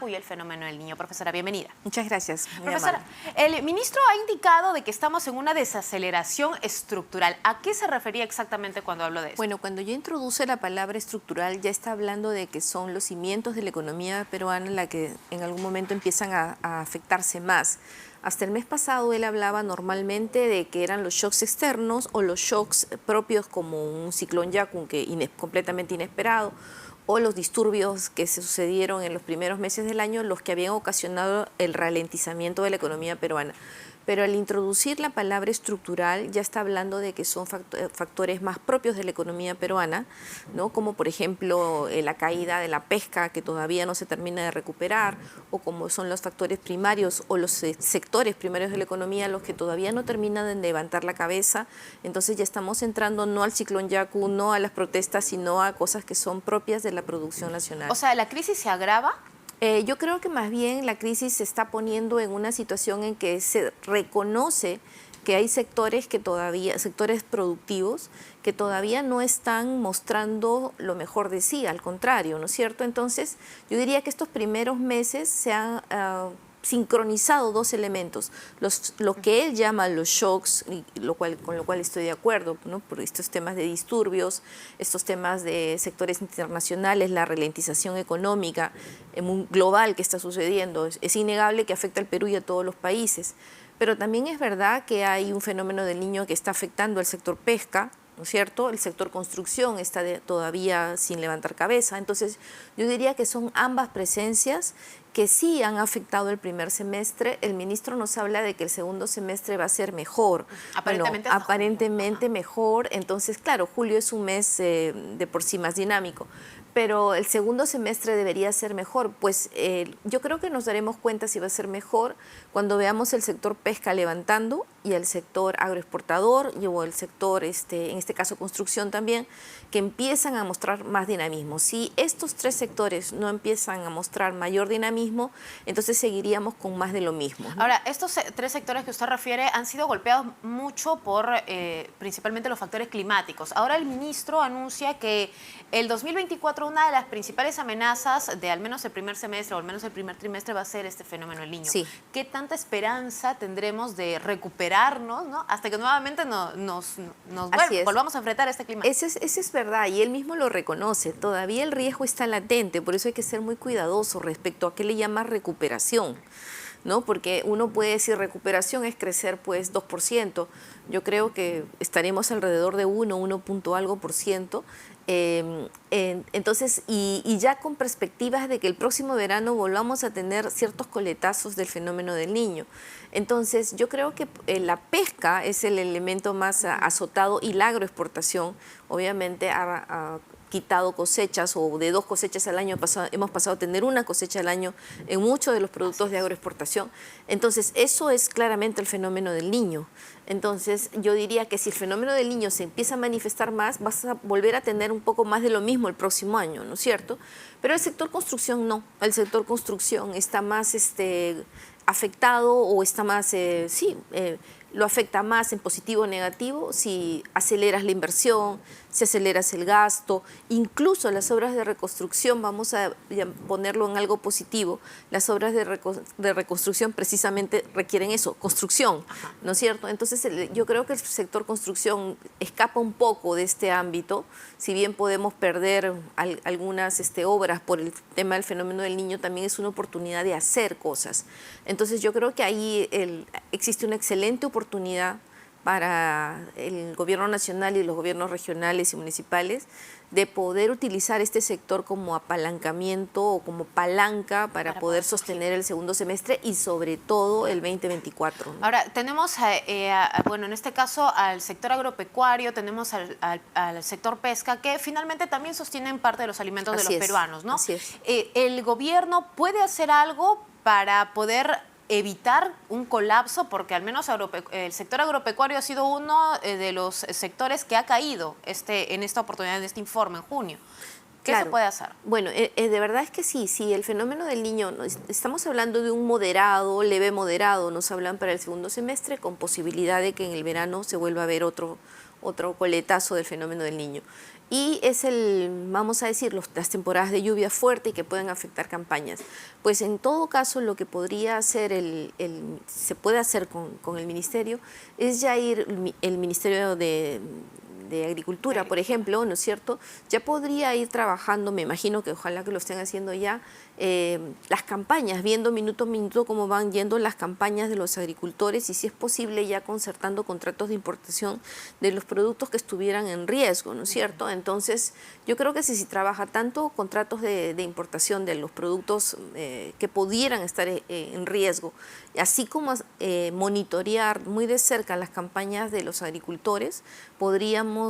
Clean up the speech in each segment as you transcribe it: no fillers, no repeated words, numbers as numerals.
Yaku y el fenómeno del Niño. Profesora, bienvenida. Muchas gracias. Profesora, el ministro ha indicado de que estamos en una desaceleración estructural. ¿A qué se refería exactamente cuando habló de esto? Bueno, cuando yo introduce la palabra estructural, ya está hablando de que son los cimientos de la economía peruana la que en algún momento empiezan a afectarse más. Hasta el mes pasado él hablaba normalmente de que eran los shocks externos o los shocks propios como un ciclón Yaku completamente inesperado, o los disturbios que se sucedieron en los primeros meses del año, los que habían ocasionado el ralentizamiento de la economía peruana. Pero al introducir la palabra estructural ya está hablando de que son factores más propios de la economía peruana, ¿no? Como por ejemplo la caída de la pesca que todavía no se termina de recuperar, o como son los factores primarios o los sectores primarios de la economía los que todavía no terminan de levantar la cabeza. Entonces ya estamos entrando no al ciclón Yaku, no a las protestas, sino a cosas que son propias de la producción nacional. O sea, ¿la crisis se agrava? Yo creo que más bien la crisis se está poniendo en una situación en que se reconoce que hay sectores sectores productivos que todavía no están mostrando lo mejor de sí, al contrario, ¿no es cierto? Entonces, yo diría que estos primeros meses se han sincronizado dos elementos, lo que él llama los shocks, con lo cual estoy de acuerdo, ¿no? Por estos temas de disturbios, estos temas de sectores internacionales, la ralentización económica global que está sucediendo. Es innegable que afecta al Perú y a todos los países, pero también es verdad que hay un fenómeno del Niño que está afectando al sector pesca, ¿no es cierto? El sector construcción está todavía sin levantar cabeza. Entonces, yo diría que son ambas presencias que sí han afectado el primer semestre. El ministro nos habla de que el segundo semestre va a ser mejor. Aparentemente mejor. Entonces, claro, julio es un mes de por sí más dinámico, pero el segundo semestre debería ser mejor. Pues yo creo que nos daremos cuenta si va a ser mejor cuando veamos el sector pesca levantando y el sector agroexportador o el sector, en este caso construcción también, que empiezan a mostrar más dinamismo. Si estos tres sectores no empiezan a mostrar mayor dinamismo, entonces seguiríamos con más de lo mismo, ¿no? Ahora, estos tres sectores que usted refiere han sido golpeados mucho por principalmente los factores climáticos. Ahora el ministro anuncia que el 2024 una de las principales amenazas de al menos el primer semestre o al menos el primer trimestre va a ser este fenómeno del Niño. Sí. ¿Qué tanta esperanza tendremos de recuperarnos, ¿no? Hasta que nuevamente volvamos a enfrentar este clima? Ese es verdad, y él mismo lo reconoce. Todavía el riesgo está latente, por eso hay que ser muy cuidadoso respecto a qué le llama recuperación, ¿no? Porque uno puede decir recuperación es crecer pues 2%. Yo creo que estaremos alrededor de 1 punto algo por ciento. Entonces, y ya con perspectivas de que el próximo verano volvamos a tener ciertos coletazos del fenómeno del Niño. Entonces, yo creo que la pesca es el elemento más azotado y la agroexportación, obviamente, ha quitado cosechas, o de 2 cosechas al año hemos pasado a tener 1 cosecha al año en muchos de los productos de agroexportación. Entonces, eso es claramente el fenómeno del Niño. Entonces, yo diría que si el fenómeno del Niño se empieza a manifestar más, vas a volver a tener un poco más de lo mismo el próximo año, ¿no es cierto? Pero el sector construcción no. El sector construcción está más afectado, o está más, lo afecta más en positivo o negativo si aceleras la inversión, si aceleras el gasto. Incluso las obras de reconstrucción, vamos a ponerlo en algo positivo, las obras de reconstrucción precisamente requieren eso, construcción, ¿no es cierto? Entonces yo creo que el sector construcción escapa un poco de este ámbito, si bien podemos perder algunas obras por el tema del fenómeno del Niño, también es una oportunidad de hacer cosas. Entonces yo creo que ahí existe una excelente oportunidad para el gobierno nacional y los gobiernos regionales y municipales de poder utilizar este sector como apalancamiento o como palanca para poder sostener el segundo semestre y sobre todo el 2024, ¿no? Ahora, tenemos, bueno, en este caso al sector agropecuario, tenemos al sector pesca, que finalmente también sostienen parte de los alimentos de los peruanos, ¿no? Así es. ¿El gobierno puede hacer algo para poder evitar un colapso? Porque al menos el sector agropecuario ha sido uno de los sectores que ha caído en esta oportunidad, en este informe en junio. ¿Qué se puede hacer? Bueno, de verdad es que sí, el fenómeno del Niño, estamos hablando de un moderado, leve moderado, nos hablan para el segundo semestre, con posibilidad de que en el verano se vuelva a ver otro coletazo del fenómeno del Niño. y es vamos a decir, las temporadas de lluvia fuerte y que pueden afectar campañas. Pues en todo caso lo que podría hacer se puede hacer con el ministerio es ya ir el Ministerio de Agricultura, por ejemplo, ¿no es cierto? Ya podría ir trabajando, me imagino que ojalá que lo estén haciendo ya, las campañas, viendo minuto a minuto cómo van yendo las campañas de los agricultores y si es posible ya concertando contratos de importación de los productos que estuvieran en riesgo, ¿no es cierto? Entonces, yo creo que si se trabaja tanto contratos de importación de los productos que pudieran estar en riesgo, así como monitorear muy de cerca las campañas de los agricultores, podríamos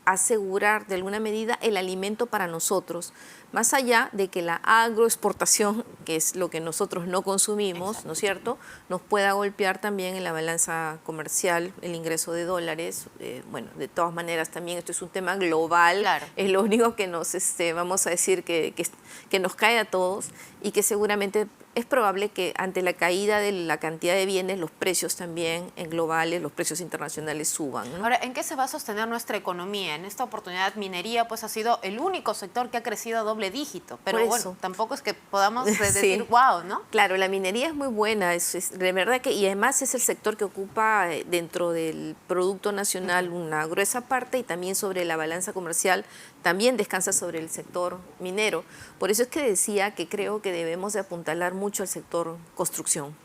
asegurar de alguna medida el alimento para nosotros, más allá de que la agroexportación, que es lo que nosotros no consumimos, ¿no es cierto?, nos pueda golpear también en la balanza comercial, el ingreso de dólares. Bueno, de todas maneras también esto es un tema global, Claro. es lo único que nos, vamos a decir, que nos cae a todos y que seguramente es probable que ante la caída de la cantidad de bienes, los precios también en globales, los precios internacionales suban, ¿no? Ahora, ¿en qué se va a sostener nuestra economía? En esta oportunidad, minería pues ha sido el único sector que ha crecido a doble dígito, pero Por bueno, eso. tampoco es que podamos Sí. decir wow, ¿no? Claro, la minería es muy buena, de verdad que, y además es el sector que ocupa dentro del Producto Nacional una gruesa parte y también sobre la balanza comercial, también descansa sobre el sector minero. Por eso es que decía que creo que debemos de apuntalar mucho al sector construcción.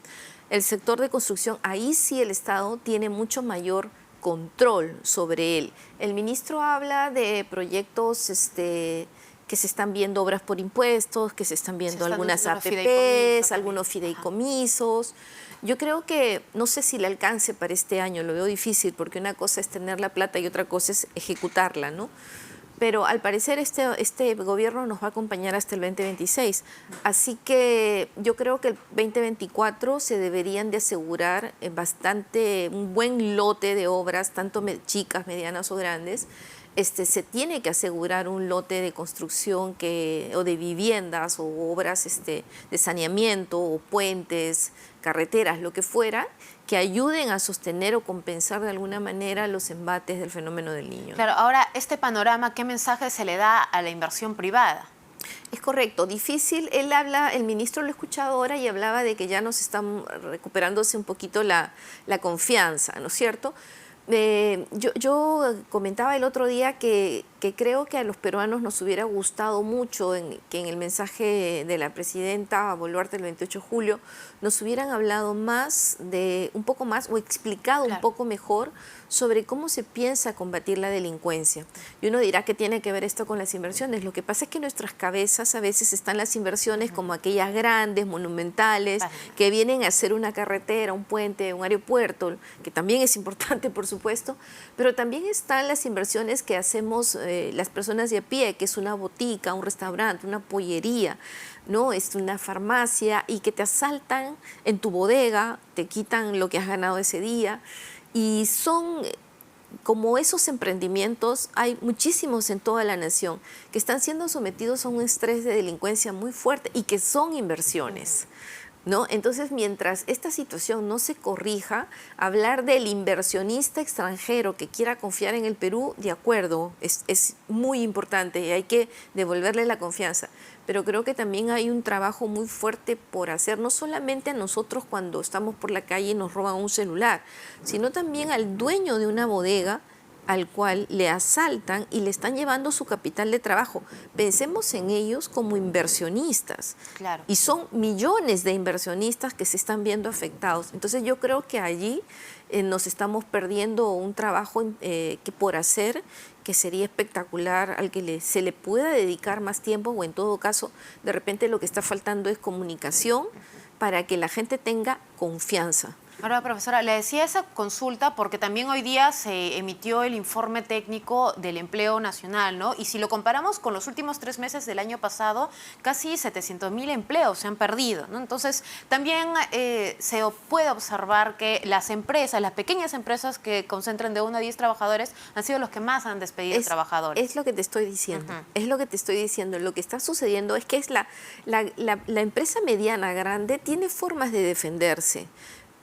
El sector de construcción, ahí sí el Estado tiene mucho mayor control sobre él. El ministro habla de proyectos que se están viendo, obras por impuestos, que se están viendo algunas viendo los APPs, fideicomisos algunos también. fideicomisos. Yo creo que, no sé si le alcance para este año, lo veo difícil, porque una cosa es tener la plata y otra cosa es ejecutarla, ¿no? Pero al parecer este gobierno nos va a acompañar hasta el 2026. Así que yo creo que el 2024 se deberían de asegurar un buen lote de obras, tanto chicas, medianas o grandes. Se tiene que asegurar un lote de construcción o de viviendas o obras de saneamiento o puentes, carreteras, lo que fuera, que ayuden a sostener o compensar de alguna manera los embates del fenómeno del Niño. Claro, ahora este panorama, ¿qué mensaje se le da a la inversión privada? Es correcto, difícil. El ministro lo he escuchado ahora y hablaba de que ya nos están recuperándose un poquito la confianza, ¿no es cierto? Yo comentaba el otro día que creo que a los peruanos nos hubiera gustado mucho que en el mensaje de la presidenta Boluarte el 28 de julio nos hubieran hablado un poco más o explicado un poco mejor sobre cómo se piensa combatir la delincuencia. Y uno dirá que tiene que ver esto con las inversiones. Lo que pasa es que en nuestras cabezas a veces están las inversiones como aquellas grandes, monumentales, que vienen a hacer una carretera, un puente, un aeropuerto, que también es importante, por supuesto, pero también están las inversiones que hacemos las personas de a pie, que es una botica, un restaurante, una pollería, ¿no? Es una farmacia y que te asaltan en tu bodega, te quitan lo que has ganado ese día. Y son como esos emprendimientos, hay muchísimos en toda la nación que están siendo sometidos a un estrés de delincuencia muy fuerte y que son inversiones, ¿no? Entonces, mientras esta situación no se corrija, hablar del inversionista extranjero que quiera confiar en el Perú, de acuerdo, es muy importante y hay que devolverle la confianza. Pero creo que también hay un trabajo muy fuerte por hacer, no solamente a nosotros cuando estamos por la calle y nos roban un celular, sino también al dueño de una bodega al cual le asaltan y le están llevando su capital de trabajo. Pensemos en ellos como inversionistas. Claro. Y son millones de inversionistas que se están viendo afectados. Entonces yo creo que allí nos estamos perdiendo un trabajo que por hacer, que sería espectacular, al que se le pueda dedicar más tiempo, o en todo caso, de repente lo que está faltando es comunicación para que la gente tenga confianza. Ahora, profesora, le decía esa consulta porque también hoy día se emitió el informe técnico del empleo nacional, ¿no? Y si lo comparamos con los últimos 3 meses del año pasado, casi 700.000 empleos se han perdido, ¿no? Entonces, también se puede observar que las empresas, las pequeñas empresas que concentran de 1 a 10 trabajadores, han sido los que más han despedido trabajadores. Es lo que te estoy diciendo, es lo que te estoy diciendo. Lo que está sucediendo es que la empresa mediana, grande, tiene formas de defenderse,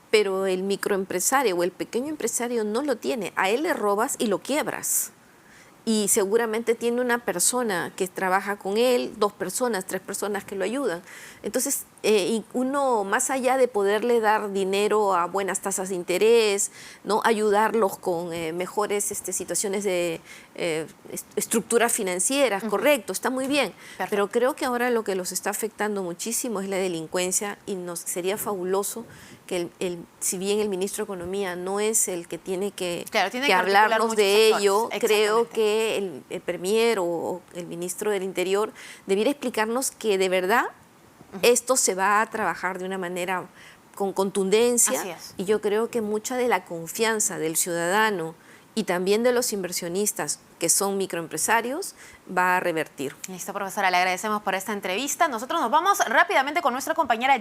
pero el microempresario o el pequeño empresario no lo tiene. A él le robas y lo quiebras. y seguramente tiene una persona que trabaja con él, 2 personas, 3 personas que lo ayudan. Entonces, y uno, más allá de poderle dar dinero a buenas tasas de interés, ¿no? Ayudarlos con mejores situaciones de estructuras financieras, correcto, está muy bien. Perfecto. Pero creo que ahora lo que los está afectando muchísimo es la delincuencia y sería fabuloso que si bien el ministro de Economía no es el que tiene que, Claro, tiene que que articular hablarnos muchos de actores. ello, creo Exactamente. que el premier o el ministro del Interior debiera explicarnos que de verdad esto se va a trabajar de una manera con contundencia, Así es. y yo creo que mucha de la confianza del ciudadano y también de los inversionistas que son microempresarios va a revertir. Listo, profesora, le agradecemos por esta entrevista. Nosotros nos vamos rápidamente con nuestra compañera